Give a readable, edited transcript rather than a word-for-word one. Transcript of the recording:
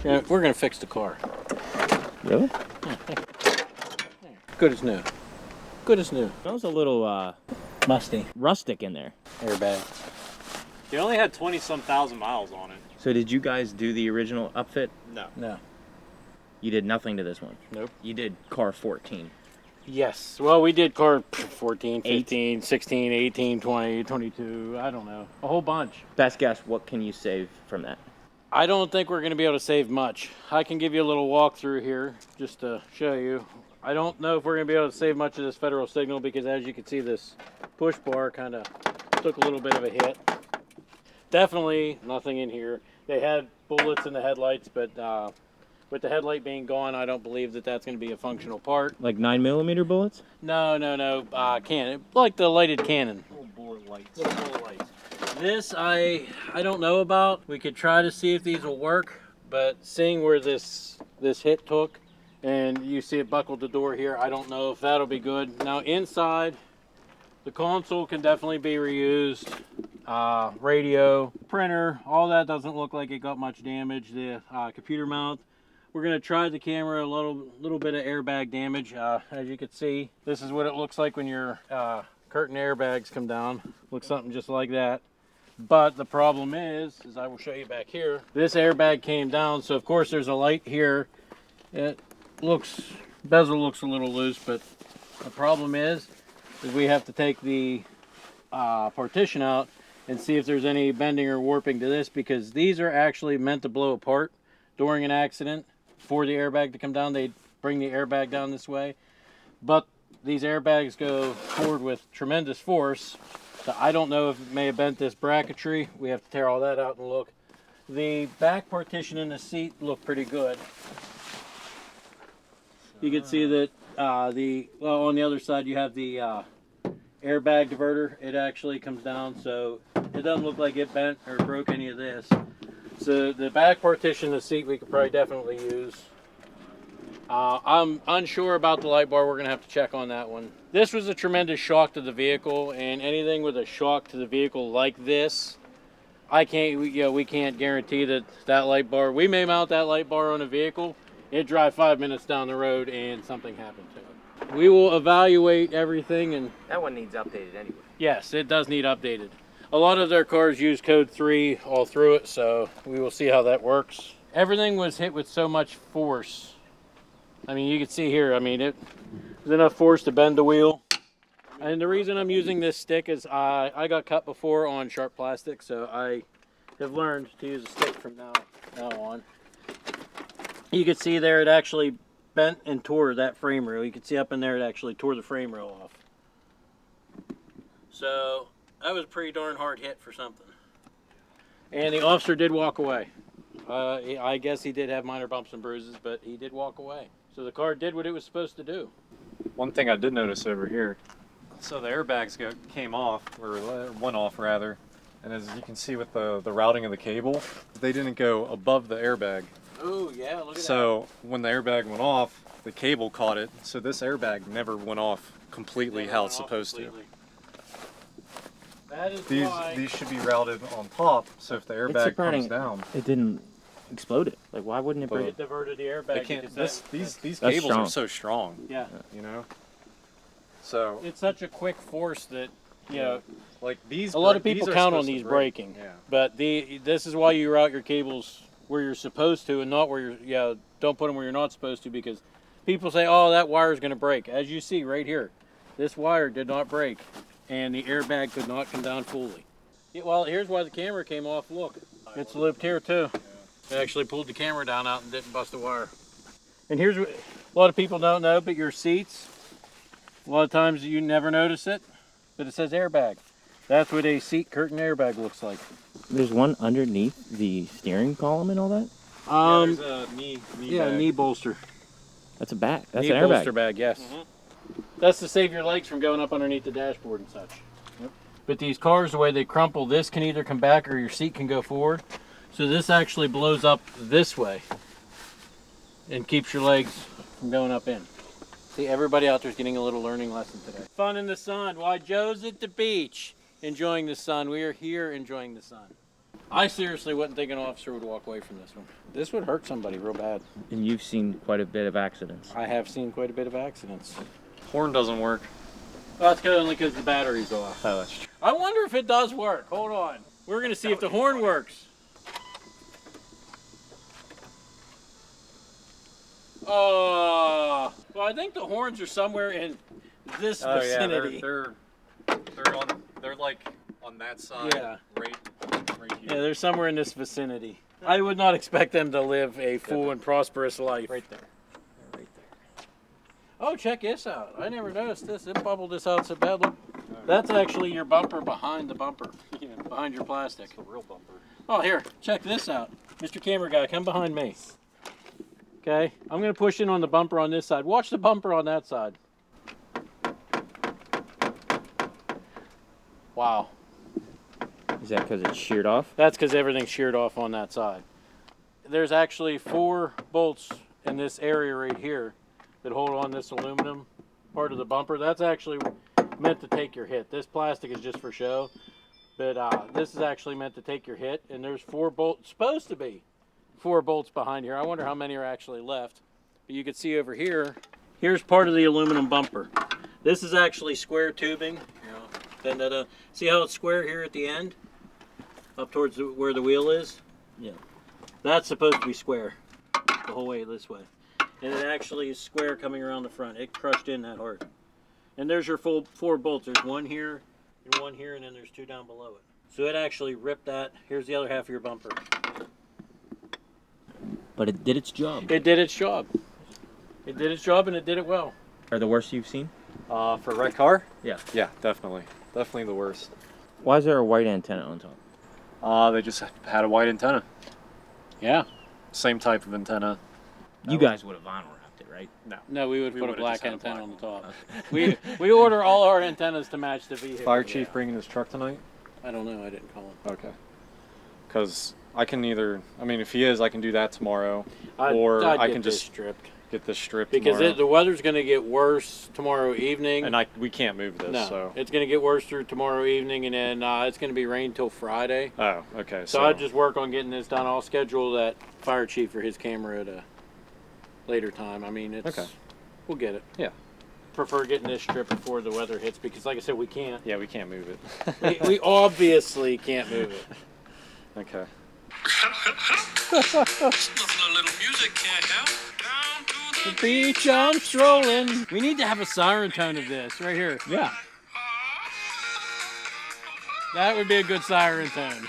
We're gonna fix the car. Really? Good as new. Good as new. That was a little Musty. rustic in there. Airbag. He only had 20-some thousand miles on it. So did you guys do the original upfit? No. You did nothing to this one? Nope. You did car 14. Yes. Well, we did car 14, 15, 16, 18, 20, 22. I don't know. A whole bunch. Best guess, what can you save from that? I don't think we're going to be able to save much. I can give you a little walkthrough here just to show you. I don't know if we're going to be able to save much of this federal signal because, as you can see, this push bar kind of took a little bit of a hit. Definitely nothing in here. They had bullets in the headlights, but with the headlight being gone, I don't believe that that's going to be a functional part. Like 9mm bullets? No. Cannon. Like the lighted cannon. Little bullet lights. Little bullet lights. This, I don't know about. We could try to see if these will work, but seeing where this hit took, and you see it buckled the door here, I don't know if that'll be good. Now inside, the console can definitely be reused. Radio, printer, all that doesn't look like it got much damage. The computer mount, we're gonna try the camera, a little bit of airbag damage. As you can see, this is what it looks like when your curtain airbags come down. Looks something just like that. But the problem is, as I will show you back here, this airbag came down, so of course there's a light here. Bezel looks a little loose, but the problem is we have to take the partition out and see if there's any bending or warping to this, because these are actually meant to blow apart during an accident. For the airbag to come down, they bring the airbag down this way. But these airbags go forward with tremendous force. So I don't know if it may have bent this bracketry. We have to tear all that out and look. The back partition in the seat looked pretty good. You can see that on the other side you have the airbag diverter. It actually comes down, so it doesn't look like it bent or broke any of this. So the back partition of the seat we could probably definitely use. I'm unsure about the light bar. We're gonna have to check on that one. This was a tremendous shock to the vehicle, and anything with a shock to the vehicle like this, we can't guarantee that light bar. We may mount that light bar on a vehicle, it drive 5 minutes down the road, and something happened to it. We will evaluate everything, and That one needs updated anyway. yes, it does need updated. A lot of their cars use code 3 all through it, so we will see how that works. Everything was hit with so much force. I mean, you can see here, I mean, it was enough force to bend the wheel. And the reason I'm using this stick is I got cut before on sharp plastic, so I have learned to use a stick from now on. You can see there it actually bent and tore that frame rail. You can see up in there it actually tore the frame rail off. So that was a pretty darn hard hit for something. And the officer did walk away. I guess he did have minor bumps and bruises, but he did walk away. So the car did what it was supposed to do. One thing I did notice over here, so the airbags came off, or went off rather, and as you can see with the routing of the cable, they didn't go above the airbag. Oh yeah, look at that. So when the airbag went off, the cable caught it, so this airbag never went off completely how it's supposed to. That is These should be routed on top, so if the airbag comes down, It didn't explode it. Like, why wouldn't it break it diverted the airbag. they can't. These That's cables strong. are so strong. Yeah. You know. So It's such a quick force that, you know, like these. a lot of people these are count on supposed to these break. breaking. Yeah. But this is why you route your cables where you're supposed to and not where you're, don't put them where you're not supposed to, because people say, oh, that wire is going to break. As you see right here, this wire did not break and the airbag could not come down fully. Yeah, well, here's why the camera came off. Look, it's looped here too. It actually pulled the camera down out and didn't bust a wire. And here's what a lot of people don't know, but your seats, a lot of times you never notice it, but it says airbag. That's what a seat curtain airbag looks like. There's one underneath the steering column and all that? There's a knee bag. knee bolster. That's a back. That's Knee an airbag. bolster bag, yes. That's to save your legs from going up underneath the dashboard and such. Yep. But these cars, the way they crumple, this can either come back or your seat can go forward. So this actually blows up this way and keeps your legs from going up in. See, everybody out there is getting a little learning lesson today. Fun in the sun. Why, Joe's at the beach enjoying the sun. We are here enjoying the sun. I seriously wouldn't think an officer would walk away from this one. This would hurt somebody real bad. And you've seen quite a bit of accidents. I have seen quite a bit of accidents. Horn doesn't work. Well, that's only because the battery's off. Oh, that's true. I wonder if it does work. Hold on. We're going to see if the horn works. Oh, well, I think the horns are somewhere in this vicinity. They're like on that side. Yeah. Right here. Yeah, they're somewhere in this vicinity. I would not expect them to live a full and prosperous life. Right there. They're right there. Oh, check this out. I never noticed this. It bubbled this out so bad. Look. That's actually your bumper behind the bumper. Yeah. Behind your plastic. It's a real bumper. Oh, here. Check this out. Mr. Camera Guy, come behind me. Okay? I'm going to push in on the bumper on this side. Watch the bumper on that side. Wow. Is that because it's sheared off? That's because everything's sheared off on that side. There's actually 4 bolts in this area right here that hold on this aluminum part of the bumper. That's actually meant to take your hit. This plastic is just for show, but this is actually meant to take your hit. And there's 4 bolts, supposed to be 4 bolts behind here. I wonder how many are actually left. But you can see over here, here's part of the aluminum bumper. This is actually square tubing. See how it's square here at the end? Up towards where the wheel is? Yeah. That's supposed to be square the whole way this way. And it actually is square coming around the front. It crushed in that hard. And there's your full 4 bolts. There's 1 here, and 1 here, and then there's 2 down below it. So it actually ripped that. Here's the other half of your bumper. But it did its job. It did its job. It did its job, and it did it well. Are the worst you've seen? For a red car? Yeah. Yeah, definitely. Definitely the worst. Why is there a white antenna on top? They just had a white antenna. Yeah. Same type of antenna. You guys would have vinyl wrapped it, right? No, we would We put a would've black just had a antenna on black the top. one. We order all our antennas to match the vehicle. Fire chief Yeah. bringing his truck tonight? I don't know. I didn't call him. Okay. Because I can if he is, I can do that tomorrow. I'd I get can this just stripped get this stripped because tomorrow. the weather's going to get worse tomorrow evening. And we can't move this, no, so. it's going to get worse through tomorrow evening, and then it's going to be rain till Friday. Oh, okay. So I'd just work on getting this done. I'll schedule that fire chief for his camera at a later time. I mean, it's Okay. We'll get it. Yeah. Prefer getting this stripped before the weather hits because, like I said, we can't. Yeah, we can't move it. we obviously can't move it. Okay. Nothing a little music can't help. Down to The beach I'm strolling. We need to have a siren tone of this right here. Yeah. That would be a good siren tone.